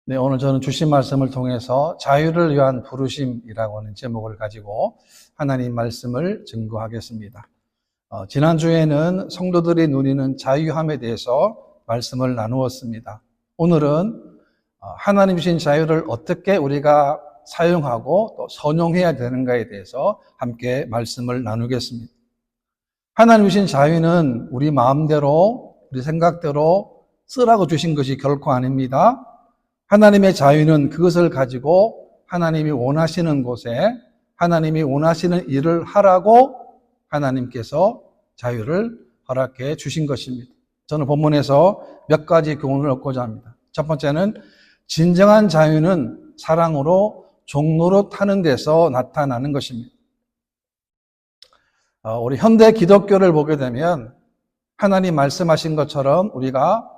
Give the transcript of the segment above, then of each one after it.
네, 오늘 저는 주신 말씀을 통해서 자유를 위한 부르심이라고 하는 제목을 가지고 하나님 말씀을 증거하겠습니다. 지난주에는 성도들이 누리는 자유함에 대해서 말씀을 나누었습니다. 오늘은 하나님 주신 자유를 어떻게 우리가 사용하고 또 선용해야 되는가에 대해서 함께 말씀을 나누겠습니다. 하나님 주신 자유는 우리 마음대로, 우리 생각대로 쓰라고 주신 것이 결코 아닙니다. 하나님의 자유는 그것을 가지고 하나님이 원하시는 곳에 하나님이 원하시는 일을 하라고 하나님께서 자유를 허락해 주신 것입니다. 저는 본문에서 몇 가지 교훈을 얻고자 합니다. 첫 번째는 진정한 자유는 사랑으로 종노릇하는 데서 나타나는 것입니다. 우리 현대 기독교를 보게 되면 하나님 말씀하신 것처럼 우리가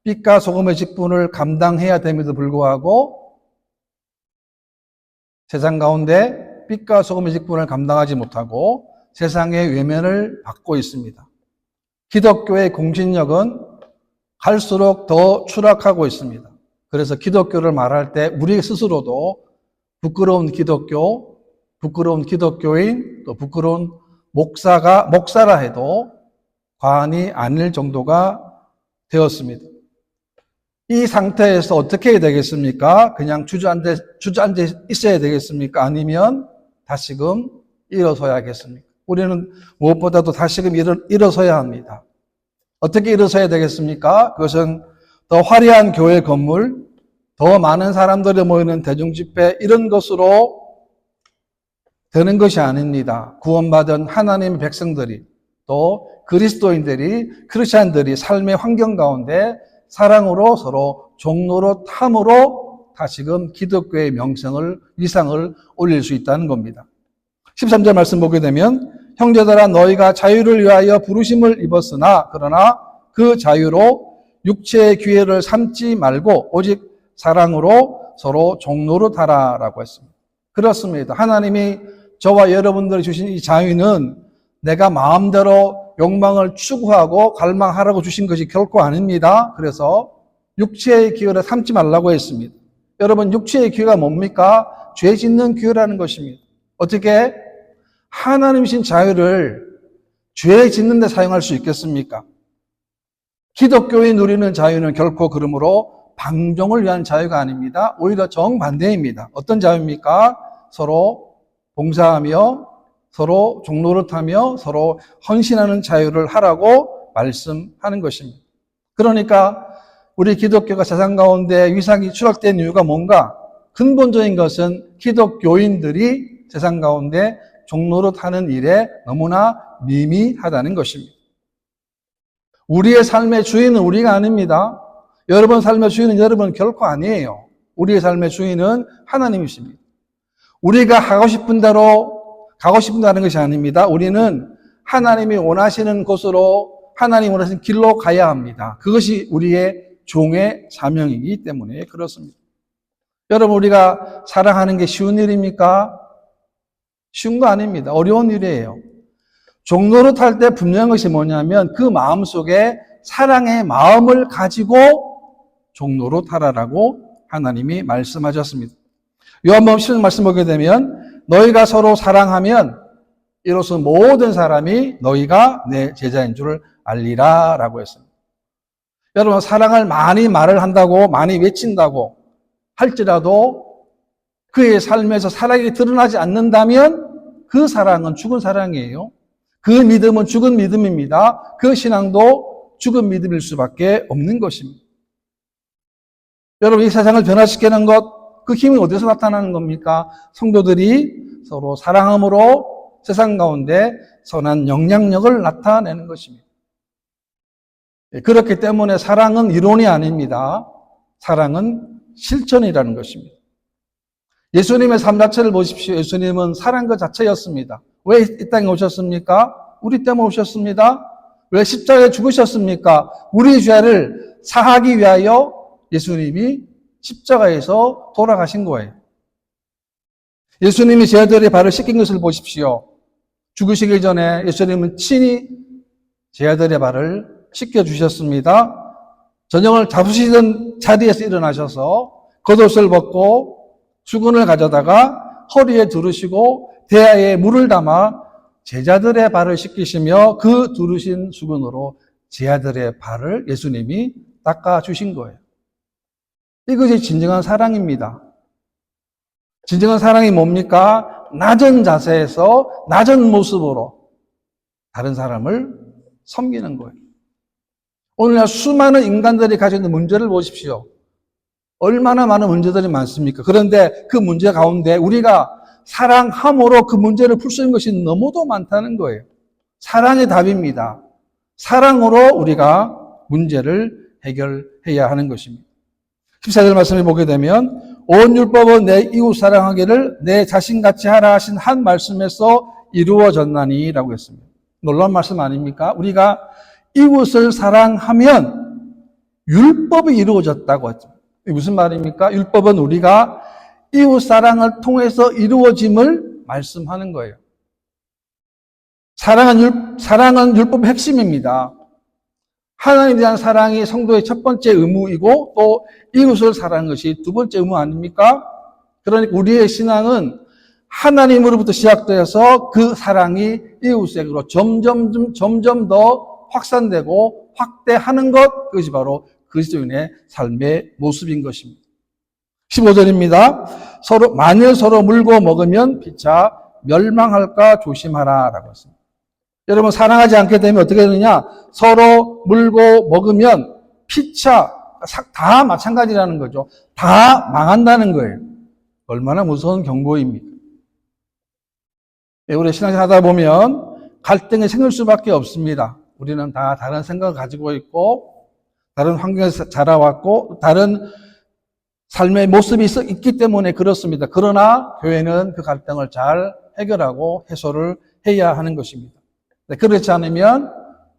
빛과 소금의 직분을 감당해야 됨에도 불구하고 세상 가운데 빛과 소금의 직분을 감당하지 못하고 세상의 외면을 받고 있습니다. 기독교의 공신력은 갈수록 더 추락하고 있습니다. 그래서 기독교를 말할 때 우리 스스로도 부끄러운 기독교, 부끄러운 기독교인, 또 부끄러운 목사라 해도 과언이 아닐 정도가 되었습니다. 이 상태에서 어떻게 해야 되겠습니까? 그냥 주저앉아 있어야 되겠습니까? 아니면 다시금 일어서야겠습니까? 우리는 무엇보다도 다시금 일어서야 합니다. 어떻게 일어서야 되겠습니까? 그것은 더 화려한 교회 건물, 더 많은 사람들이 모이는 대중집회 이런 것으로 되는 것이 아닙니다. 구원받은 하나님의 백성들이 또 그리스도인들이 크리스찬들이 삶의 환경 가운데 사랑으로 서로 종노릇함으로 다시금 기독교의 명성을 위상을 올릴 수 있다는 겁니다. 13절 말씀 보게 되면 형제들아 너희가 자유를 위하여 부르심을 입었으나 그러나 그 자유로 육체의 기회를 삼지 말고 오직 사랑으로 서로 종노릇하라라고 했습니다. 그렇습니다. 하나님이 저와 여러분들이 주신 이 자유는 내가 마음대로 욕망을 추구하고 갈망하라고 주신 것이 결코 아닙니다. 그래서 육체의 기회를 삼지 말라고 했습니다. 여러분, 육체의 기회가 뭡니까? 죄 짓는 기회라는 것입니다. 어떻게 하나님이신 자유를 죄 짓는 데 사용할 수 있겠습니까? 기독교에 누리는 자유는 결코 그러므로 방종을 위한 자유가 아닙니다. 오히려 정반대입니다. 어떤 자유입니까? 서로 봉사하며 서로 종노릇하며 서로 헌신하는 자유를 하라고 말씀하는 것입니다. 그러니까 우리 기독교가 세상 가운데 위상이 추락된 이유가 뭔가? 근본적인 것은 기독교인들이 세상 가운데 종노릇하는 일에 너무나 미미하다는 것입니다. 우리의 삶의 주인은 우리가 아닙니다. 여러분 삶의 주인은 여러분 결코 아니에요. 우리의 삶의 주인은 하나님이십니다. 우리가 하고 싶은 대로 가고 싶다는 것이 아닙니다. 우리는 하나님이 원하시는 곳으로 하나님이 원하시는 길로 가야 합니다. 그것이 우리의 종의 사명이기 때문에 그렇습니다. 여러분 우리가 사랑하는 게 쉬운 일입니까? 쉬운 거 아닙니다. 어려운 일이에요. 종노릇할 때 분명한 것이 뭐냐면 그 마음속에 사랑의 마음을 가지고 종노릇하라라고 하나님이 말씀하셨습니다. 요한복음 10장 말씀 보게 되면 너희가 서로 사랑하면 이로써 모든 사람이 너희가 내 제자인 줄을 알리라 라고 했습니다. 여러분 사랑을 많이 말을 한다고 많이 외친다고 할지라도 그의 삶에서 사랑이 드러나지 않는다면 그 사랑은 죽은 사랑이에요. 그 믿음은 죽은 믿음입니다. 그 신앙도 죽은 믿음일 수밖에 없는 것입니다. 여러분 이 세상을 변화시키는 것 그 힘이 어디서 나타나는 겁니까? 성도들이 서로 사랑함으로 세상 가운데 선한 영향력을 나타내는 것입니다. 그렇기 때문에 사랑은 이론이 아닙니다. 사랑은 실천이라는 것입니다. 예수님의 삶 자체를 보십시오. 예수님은 사랑 그 자체였습니다. 왜 이 땅에 오셨습니까? 우리 때문에 오셨습니다. 왜 십자가에 죽으셨습니까? 우리 죄를 사하기 위하여 예수님이 십자가에서 돌아가신 거예요. 예수님이 제자들의 발을 씻긴 것을 보십시오. 죽으시기 전에 예수님은 친히 제자들의 발을 씻겨주셨습니다. 저녁을 잡수시던 자리에서 일어나셔서 겉옷을 벗고 수건을 가져다가 허리에 두르시고 대야에 물을 담아 제자들의 발을 씻기시며 그 두르신 수건으로 제자들의 발을 예수님이 닦아주신 거예요. 이것이 진정한 사랑입니다. 진정한 사랑이 뭡니까? 낮은 자세에서 낮은 모습으로 다른 사람을 섬기는 거예요. 오늘날 수많은 인간들이 가지고 있는 문제를 보십시오. 얼마나 많은 문제들이 많습니까? 그런데 그 문제 가운데 우리가 사랑함으로 그 문제를 풀 수 있는 것이 너무도 많다는 거예요. 사랑이 답입니다. 사랑으로 우리가 문제를 해결해야 하는 것입니다. 14절 말씀을 보게 되면 온 율법은 내 이웃 사랑하기를 내 자신같이 하라 하신 한 말씀에서 이루어졌나니 라고 했습니다. 놀라운 말씀 아닙니까? 우리가 이웃을 사랑하면 율법이 이루어졌다고 했죠. 무슨 말입니까? 율법은 우리가 이웃 사랑을 통해서 이루어짐을 말씀하는 거예요. 사랑은 율법의 핵심입니다. 하나님에 대한 사랑이 성도의 첫 번째 의무이고 또 이웃을 사랑하는 것이 두 번째 의무 아닙니까? 그러니까 우리의 신앙은 하나님으로부터 시작되어서 그 사랑이 이웃에게로 점점 더 확산되고 확대하는 것, 그것이 바로 그리스도인의 삶의 모습인 것입니다. 15절입니다. 만일 서로 물고 먹으면 피차 멸망할까 조심하라 라고 했습니다. 여러분, 사랑하지 않게 되면 어떻게 되느냐? 서로 물고 먹으면 피차, 다 마찬가지라는 거죠. 다 망한다는 거예요. 얼마나 무서운 경고입니까? 우리 신앙생활 하다 보면 갈등이 생길 수밖에 없습니다. 우리는 다 다른 생각을 가지고 있고 다른 환경에서 자라왔고 다른 삶의 모습이 있기 때문에 그렇습니다. 그러나 교회는 그 갈등을 잘 해결하고 해소를 해야 하는 것입니다. 그렇지 않으면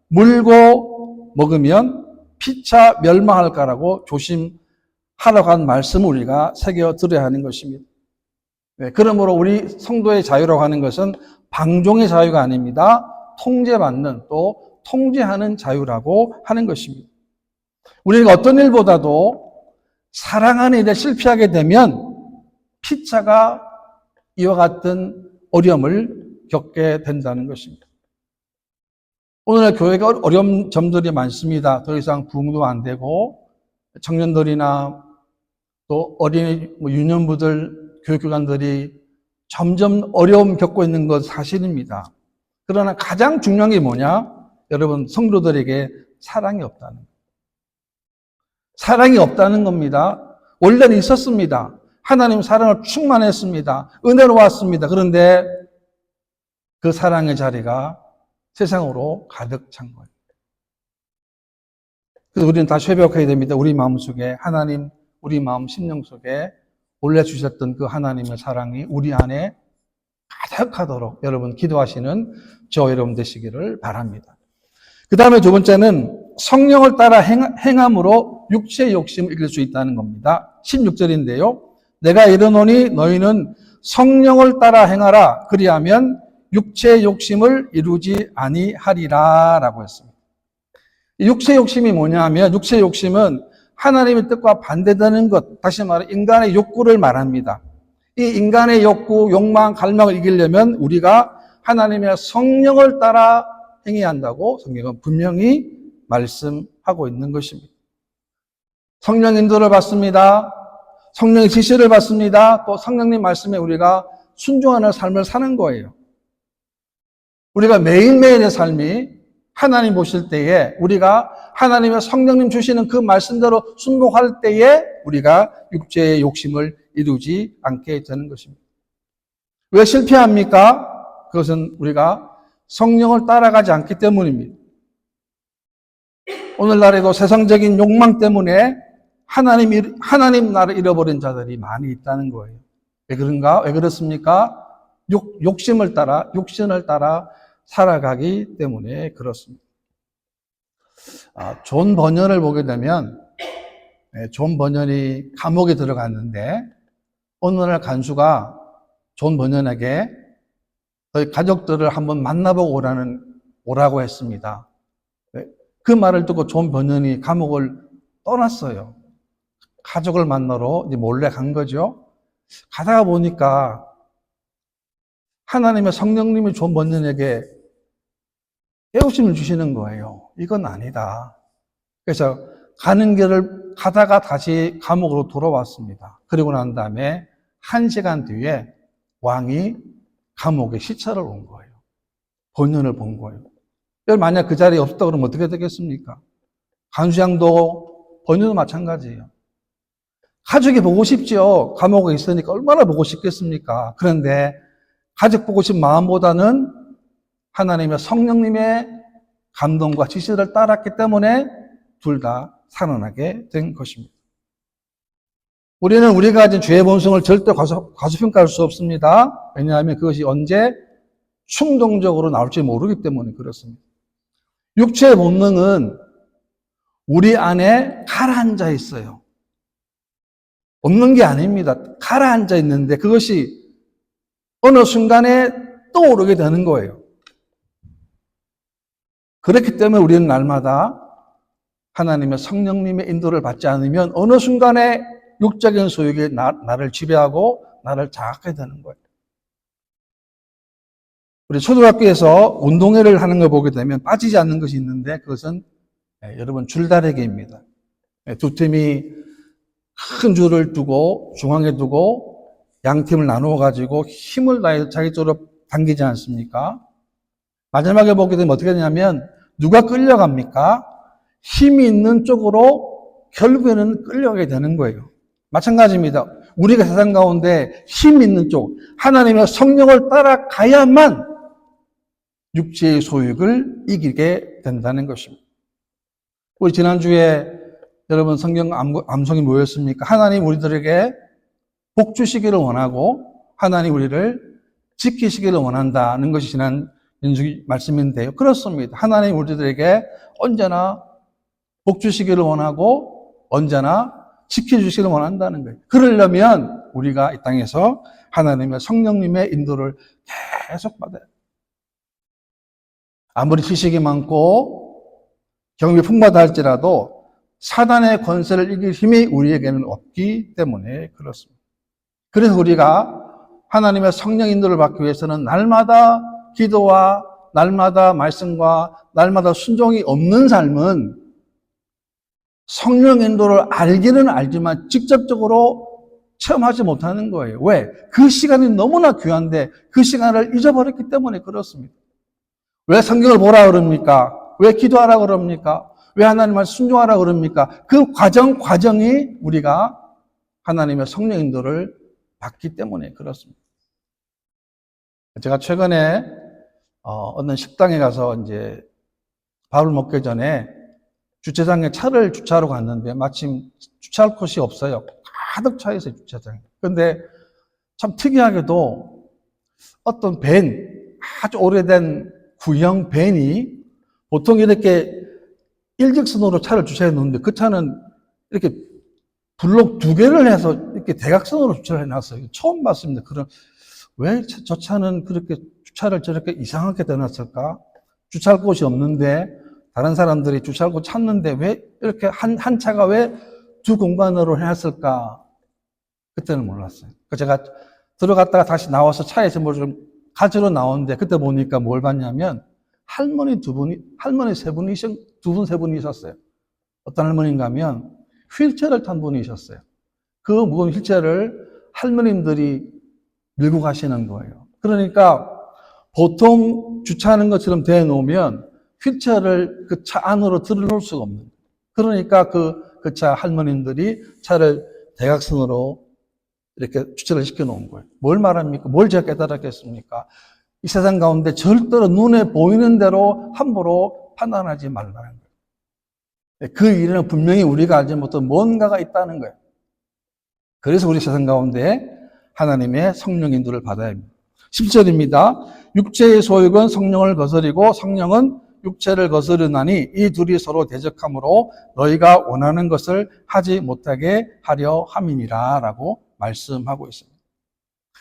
물고 먹으면 피차 멸망할까라고 조심하라고 한 말씀을 우리가 새겨 들어야 하는 것입니다. 그러므로 우리 성도의 자유라고 하는 것은 방종의 자유가 아닙니다. 통제받는 또 통제하는 자유라고 하는 것입니다. 우리가 어떤 일보다도 사랑하는 일에 실패하게 되면 피차가 이와 같은 어려움을 겪게 된다는 것입니다. 오늘날 교회가 어려운 점들이 많습니다. 더 이상 부흥도 안 되고 청년들이나 또 어린이 유년부들 교육기관들이 점점 어려움 겪고 있는 것 사실입니다. 그러나 가장 중요한 게 뭐냐? 여러분, 성도들에게 사랑이 없다는 거예요. 사랑이 없다는 겁니다. 원래는 있었습니다. 하나님 사랑을 충만했습니다. 은혜로 왔습니다. 그런데 그 사랑의 자리가 세상으로 가득 찬 거예요. 그래서 우리는 다시 회복해야 됩니다. 우리 마음속에 하나님, 우리 마음 심령 속에 원래 주셨던 그 하나님의 사랑이 우리 안에 가득하도록 여러분 기도하시는 저 여러분 되시기를 바랍니다. 그 다음에 두 번째는 성령을 따라 행함으로 육체의 욕심을 이길 수 있다는 겁니다. 16절인데요. 내가 이르노니 너희는 성령을 따라 행하라. 그리하면 육체의 욕심을 이루지 아니하리라 라고 했습니다. 육체의 욕심이 뭐냐 하면 육체의 욕심은 하나님의 뜻과 반대되는 것, 다시 말해 인간의 욕구를 말합니다. 이 인간의 욕구, 욕망, 갈망을 이기려면 우리가 하나님의 성령을 따라 행해야 한다고 성경은 분명히 말씀하고 있는 것입니다. 성령 인도를 받습니다. 성령의 지시를 받습니다. 또 성령님 말씀에 우리가 순종하는 삶을 사는 거예요. 우리가 매일매일의 삶이 하나님 보실 때에 우리가 하나님의 성령님 주시는 그 말씀대로 순종할 때에 우리가 육체의 욕심을 이루지 않게 되는 것입니다. 왜 실패합니까? 그것은 우리가 성령을 따라가지 않기 때문입니다. 오늘날에도 세상적인 욕망 때문에 하나님 나라를 잃어버린 자들이 많이 있다는 거예요. 왜 그런가? 왜 그렇습니까? 욕심을 따라, 육신을 따라 살아가기 때문에 그렇습니다. 존 버년을 보게 되면, 존 버년이 감옥에 들어갔는데, 어느 날 간수가 존 버년에게 너희 가족들을 한번 만나보고 오라고 했습니다. 그 말을 듣고 존 버년이 감옥을 떠났어요. 가족을 만나러 이제 몰래 간 거죠. 가다가 보니까 하나님의 성령님이 존 번연에게 깨우침을 주시는 거예요. 이건 아니다. 그래서 가는 길을 가다가 다시 감옥으로 돌아왔습니다. 그리고 난 다음에 1시간 뒤에 왕이 감옥에 시찰을 온 거예요. 번연을 본 거예요. 만약 그 자리에 없었다 그러면 어떻게 되겠습니까? 간수장도 번연도 마찬가지예요. 가족이 보고 싶죠. 감옥에 있으니까 얼마나 보고 싶겠습니까? 그런데 가족 보고 싶은 마음보다는 하나님의 성령님의 감동과 지시를 따랐기 때문에 둘 다 살아나게 된 것입니다. 우리는 우리가 가진 죄의 본성을 절대 과소평가할 수 없습니다. 왜냐하면 그것이 언제 충동적으로 나올지 모르기 때문에 그렇습니다. 육체의 본능은 우리 안에 가라앉아 있어요. 없는 게 아닙니다. 가라앉아 있는데 그것이 어느 순간에 떠오르게 되는 거예요. 그렇기 때문에 우리는 날마다 하나님의 성령님의 인도를 받지 않으면 어느 순간에 육적인 소욕이 나를 지배하고 나를 장악하게 되는 거예요. 우리 초등학교에서 운동회를 하는 걸 보게 되면 빠지지 않는 것이 있는데 그것은 여러분 줄다리기입니다. 두 팀이 큰 줄을 두고 중앙에 두고 양 팀을 나누어 가지고 힘을 다해서 자기 쪽으로 당기지 않습니까? 마지막에 보게 되면 어떻게 되냐면 누가 끌려갑니까? 힘이 있는 쪽으로 결국에는 끌려가게 되는 거예요. 마찬가지입니다. 우리가 세상 가운데 힘 있는 쪽, 하나님의 성령을 따라가야만 육체의 소욕을 이기게 된다는 것입니다. 우리 지난주에 여러분 성경 암송이 뭐였습니까? 하나님 우리들에게 복 주시기를 원하고 하나님 우리를 지키시기를 원한다는 것이 지난 연주 말씀인데요. 그렇습니다. 하나님 우리들에게 언제나 복 주시기를 원하고 언제나 지켜주시기를 원한다는 거예요. 그러려면 우리가 이 땅에서 하나님의 성령님의 인도를 계속 받아야 돼요. 아무리 지식이 많고 경험이 풍부하다 할지라도 사단의 권세를 이길 힘이 우리에게는 없기 때문에 그렇습니다. 그래서 우리가 하나님의 성령 인도를 받기 위해서는 날마다 기도와 날마다 말씀과 날마다 순종이 없는 삶은 성령 인도를 알기는 알지만 직접적으로 체험하지 못하는 거예요. 왜? 그 시간이 너무나 귀한데 그 시간을 잊어버렸기 때문에 그렇습니다. 왜 성경을 보라 그럽니까? 왜 기도하라 그럽니까? 왜 하나님 말씀 순종하라 그럽니까? 그 과정이 우리가 하나님의 성령 인도를 받기 때문에 그렇습니다. 제가 최근에 어느 식당에 가서 이제 밥을 먹기 전에 주차장에 차를 주차하러 갔는데 마침 주차할 곳이 없어요. 가득 차 있어요, 주차장에. 그런데 참 특이하게도 어떤 아주 오래된 구형 밴이 보통 이렇게 일직선으로 차를 주차해 놓는데 그 차는 이렇게 블록 2개를 해서 이렇게 대각선으로 주차를 해놨어요. 처음 봤습니다. 왜 저 차는 그렇게 주차를 저렇게 이상하게 해놨을까? 주차할 곳이 없는데 다른 사람들이 주차할 곳 찾는데 왜 이렇게 한 차가 왜 두 공간으로 해놨을까? 그때는 몰랐어요. 제가 들어갔다가 다시 나와서 차에서 뭘 좀 가지러 나오는데 그때 보니까 뭘 봤냐면 할머니 두 분이 두 분, 세 분이 있었어요. 어떤 할머니인가 하면 휠체어를 탄 분이셨어요. 그 무거운 휠체어를 할머님들이 밀고 가시는 거예요. 그러니까 보통 주차하는 것처럼 대놓으면 휠체어를 그 차 안으로 들어놓을 수가 없는 거예요. 그러니까 그 차 할머님들이 차를 대각선으로 이렇게 주차를 시켜 놓은 거예요. 뭘 말합니까? 뭘 제가 깨달았겠습니까? 이 세상 가운데 절대로 눈에 보이는 대로 함부로 판단하지 말라는 거예요. 그 일에는 분명히 우리가 알지 못한 뭔가가 있다는 거예요. 그래서 우리 세상 가운데 하나님의 성령 인도를 받아야 합니다. 10절입니다. 육체의 소욕은 성령을 거스리고 성령은 육체를 거스르나니 이 둘이 서로 대적하므로 너희가 원하는 것을 하지 못하게 하려 함이니라 라고 말씀하고 있습니다.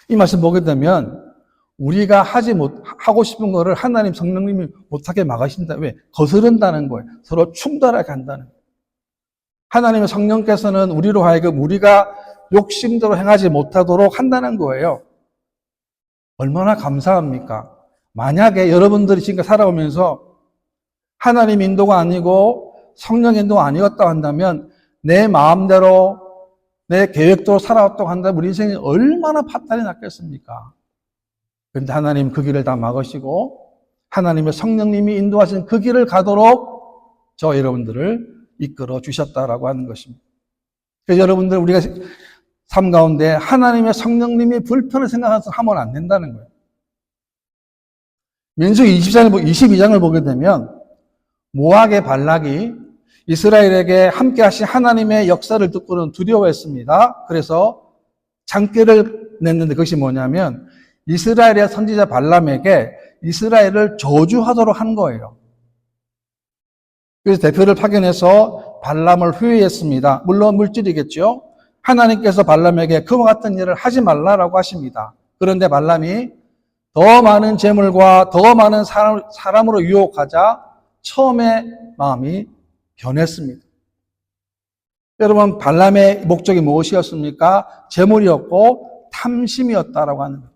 이 말씀 보게 되면 우리가 하고 싶은 거를 하나님 성령님이 못하게 막으신다. 왜? 거스른다는 거예요. 서로 충돌하게 한다는 거예요. 하나님의 성령께서는 우리로 하여금 우리가 욕심대로 행하지 못하도록 한다는 거예요. 얼마나 감사합니까? 만약에 여러분들이 지금까지 살아오면서 하나님 인도가 아니고 성령 인도가 아니었다고 한다면 내 마음대로 내 계획대로 살아왔다고 한다면 우리 인생이 얼마나 파탄이 났겠습니까? 그런데 하나님 그 길을 다 막으시고 하나님의 성령님이 인도하신 그 길을 가도록 저 여러분들을 이끌어 주셨다라고 하는 것입니다. 그래서 여러분들 우리가 삶 가운데 하나님의 성령님이 불편을 생각해서 하면 안 된다는 거예요. 민수기 22장을 보게 되면 모압의 발락이 이스라엘에게 함께 하신 하나님의 역사를 듣고는 두려워했습니다. 그래서 장꾀를 냈는데 그것이 뭐냐면 이스라엘의 선지자 발람에게 이스라엘을 저주하도록 한 거예요. 그래서 대표를 파견해서 발람을 회유했습니다. 물론 물질이겠죠. 하나님께서 발람에게 그와 같은 일을 하지 말라라고 하십니다. 그런데 발람이 더 많은 재물과 더 많은 사람으로 유혹하자 처음에 마음이 변했습니다. 여러분, 발람의 목적이 무엇이었습니까? 재물이었고 탐심이었다라고 하는 거예요.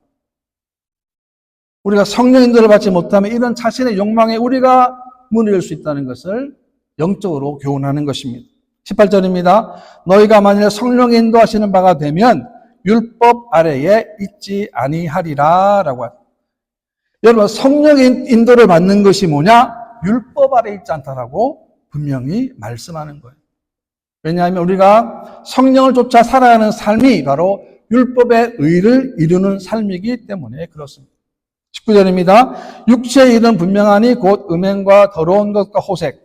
우리가 성령 인도를 받지 못하면 이런 자신의 욕망에 우리가 문을 열 수 있다는 것을 영적으로 교훈하는 것입니다. 18절입니다. 너희가 만일 성령 인도하시는 바가 되면 율법 아래에 있지 아니하리라 라고 합니다. 여러분, 성령 인도를 받는 것이 뭐냐? 율법 아래에 있지 않다라고 분명히 말씀하는 거예요. 왜냐하면 우리가 성령을 쫓아 살아가는 삶이 바로 율법의 의를 이루는 삶이기 때문에 그렇습니다. 19절입니다. 육체의 일은 분명하니 곧 음행과 더러운 것과 호색.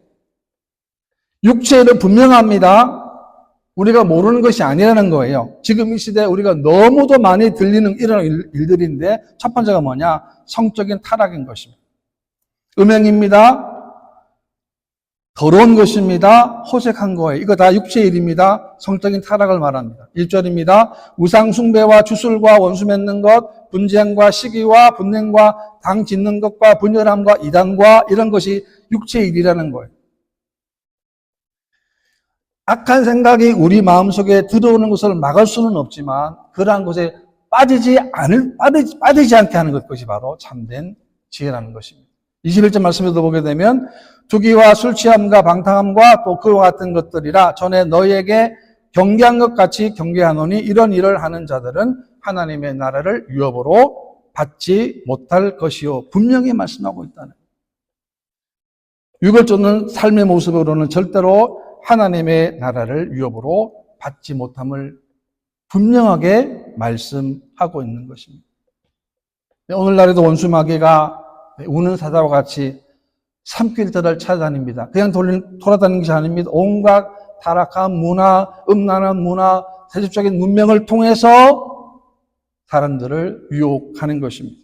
육체의 일은 분명합니다. 우리가 모르는 것이 아니라는 거예요. 지금 이 시대에 우리가 너무도 많이 들리는 이런 일들인데 첫 번째가 뭐냐? 성적인 타락인 것입니다. 음행입니다. 더러운 것입니다. 호색한 거예요. 이거 다 육체의 일입니다. 성적인 타락을 말합니다. 1절입니다. 우상 숭배와 주술과 원수 맺는 것, 분쟁과 시기와 분냉과 당 짓는 것과 분열함과 이단과 이런 것이 육체의 일이라는 거예요. 악한 생각이 우리 마음속에 들어오는 것을 막을 수는 없지만 그러한 것에 빠지지 않게 하는 것이 바로 참된 지혜라는 것입니다. 21절 말씀에도 보게 되면 투기와 술 취함과 방탕함과 또 그와 같은 것들이라 전에 너희에게 경계한 것 같이 경계하노니 이런 일을 하는 자들은 하나님의 나라를 유업으로 받지 못할 것이요. 분명히 말씀하고 있다는 거예요. 육을 쫓는 삶의 모습으로는 절대로 하나님의 나라를 유업으로 받지 못함을 분명하게 말씀하고 있는 것입니다. 오늘날에도 원수 마귀가 우는 사자와 같이 산길들을 찾아다닙니다. 그냥 돌아다니는 것이 아닙니다. 온갖 타락한 문화, 음란한 문화, 세속적인 문명을 통해서 사람들을 유혹하는 것입니다.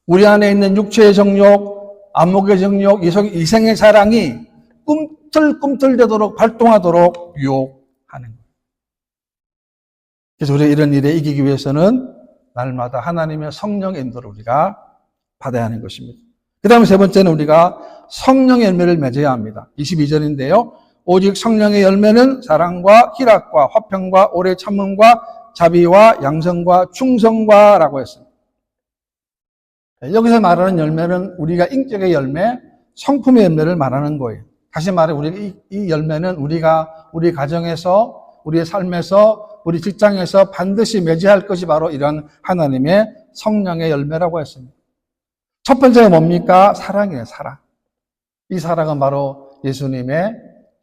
우리 안에 있는 육체의 정욕, 안목의 정욕, 이생의 사랑이 꿈틀꿈틀대도록 발동하도록 유혹하는 거예요. 그래서 우리가 이런 일에 이기기 위해서는 날마다 하나님의 성령의 인도를 우리가 받아야 하는 것입니다. 그 다음에 세 번째는 우리가 성령의 열매를 맺어야 합니다. 22절인데요. 오직 성령의 열매는 사랑과 희락과 화평과 오래 참음과 자비와 양성과 충성과 라고 했습니다. 여기서 말하는 열매는 우리가 인격의 열매, 성품의 열매를 말하는 거예요. 다시 말해 우리 이 열매는 우리가 우리 가정에서, 우리의 삶에서, 우리 직장에서 반드시 맺어야 할 것이 바로 이런 하나님의 성령의 열매라고 했습니다. 첫 번째가 뭡니까? 사랑이에요, 사랑. 이 사랑은 바로 예수님의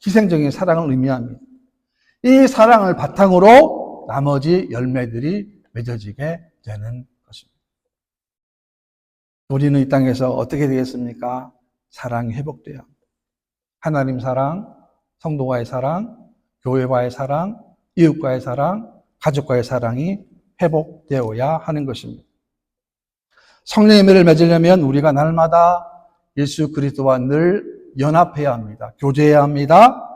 희생적인 사랑을 의미합니다. 이 사랑을 바탕으로 나머지 열매들이 맺어지게 되는 것입니다. 우리는 이 땅에서 어떻게 되겠습니까? 사랑이 회복돼야 합니다. 하나님 사랑, 성도와의 사랑, 교회와의 사랑, 이웃과의 사랑, 가족과의 사랑이 회복되어야 하는 것입니다. 성령의 열매를 맺으려면 우리가 날마다 예수 그리스도와 늘 연합해야 합니다. 교제해야 합니다.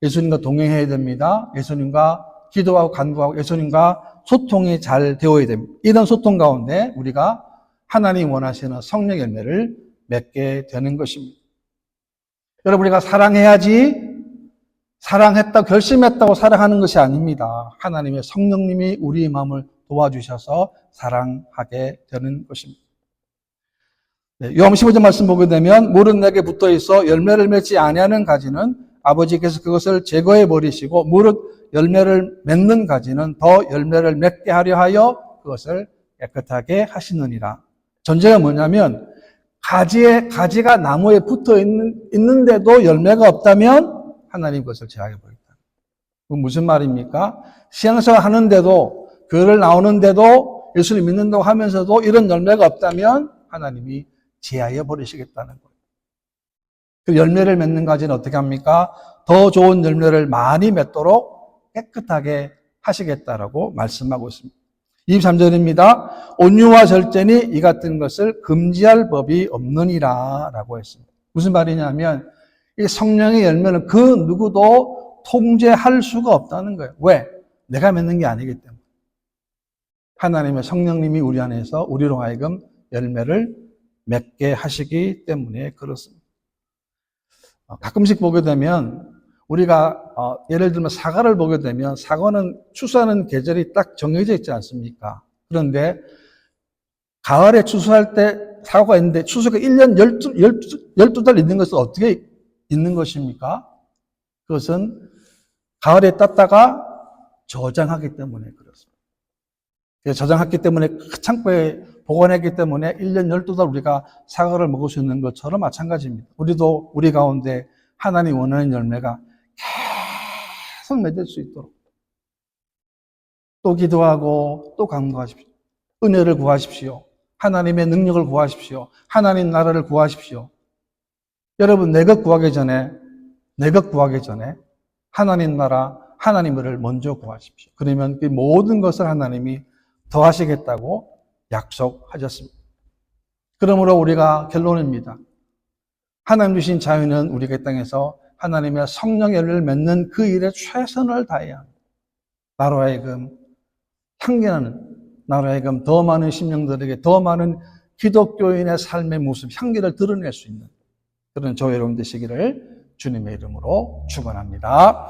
예수님과 동행해야 됩니다. 예수님과 기도하고 간구하고 예수님과 소통이 잘 되어야 됩니다. 이런 소통 가운데 우리가 하나님 원하시는 성령의 열매를 맺게 되는 것입니다. 여러분, 우리가 사랑해야지 사랑했다, 결심했다고 사랑하는 것이 아닙니다. 하나님의 성령님이 우리의 마음을 도와주셔서 사랑하게 되는 것입니다. 네, 요한 15절 말씀 보게 되면 물은 내게 붙어 있어 열매를 맺지 아니하는 가지는 아버지께서 그것을 제거해 버리시고 무릇 열매를 맺는 가지는 더 열매를 맺게 하려 하여 그것을 깨끗하게 하시느니라. 전제가 뭐냐면 가지가 나무에 붙어 있는데도 열매가 없다면 하나님 그것을 제하게 버렸다. 그건 무슨 말입니까? 신앙생활 하는데도 교회를 나오는데도 예수를 믿는다고 하면서도 이런 열매가 없다면 하나님이 제하여 버리시겠다는 거예요. 그 열매를 맺는 가지는 어떻게 합니까? 더 좋은 열매를 많이 맺도록 깨끗하게 하시겠다라고 말씀하고 있습니다. 23절입니다. 온유와 절제니 이 같은 것을 금지할 법이 없느니라 라고 했습니다. 무슨 말이냐면 이 성령의 열매는 그 누구도 통제할 수가 없다는 거예요. 왜? 내가 맺는 게 아니기 때문에. 하나님의 성령님이 우리 안에서 우리로 하여금 열매를 맺게 하시기 때문에 그렇습니다. 가끔씩 보게 되면 우리가 예를 들면 사과를 보게 되면 사과는 추수하는 계절이 딱 정해져 있지 않습니까? 그런데 가을에 추수할 때 사과가 있는데 추수가 1년 12달 있는 것은 어떻게 있는 것입니까? 그것은 가을에 땄다가 저장하기 때문에 그렇습니다. 저장했기 때문에 창고에 보관했기 때문에 1년 12달 우리가 사과를 먹을 수 있는 것처럼 마찬가지입니다. 우리도 우리 가운데 하나님 원하는 열매가 계속 맺을 수 있도록 또 기도하고 또 간구하십시오. 은혜를 구하십시오. 하나님의 능력을 구하십시오. 하나님 나라를 구하십시오. 여러분 내 것 구하기 전에 하나님 나라, 하나님을 먼저 구하십시오. 그러면 그 모든 것을 하나님이 더하시겠다고 약속하셨습니다. 그러므로 우리가 결론입니다. 하나님 주신 자유는 우리가 이 땅에서 하나님의 성령의 열매를 맺는 그 일에 최선을 다해야 합니다. 나로 하여금 향기나는, 나로 하여금 더 많은 심령들에게 더 많은 기독교인의 삶의 모습, 향기를 드러낼 수 있는 그런 저와 여러분 되시기를 주님의 이름으로 축원합니다.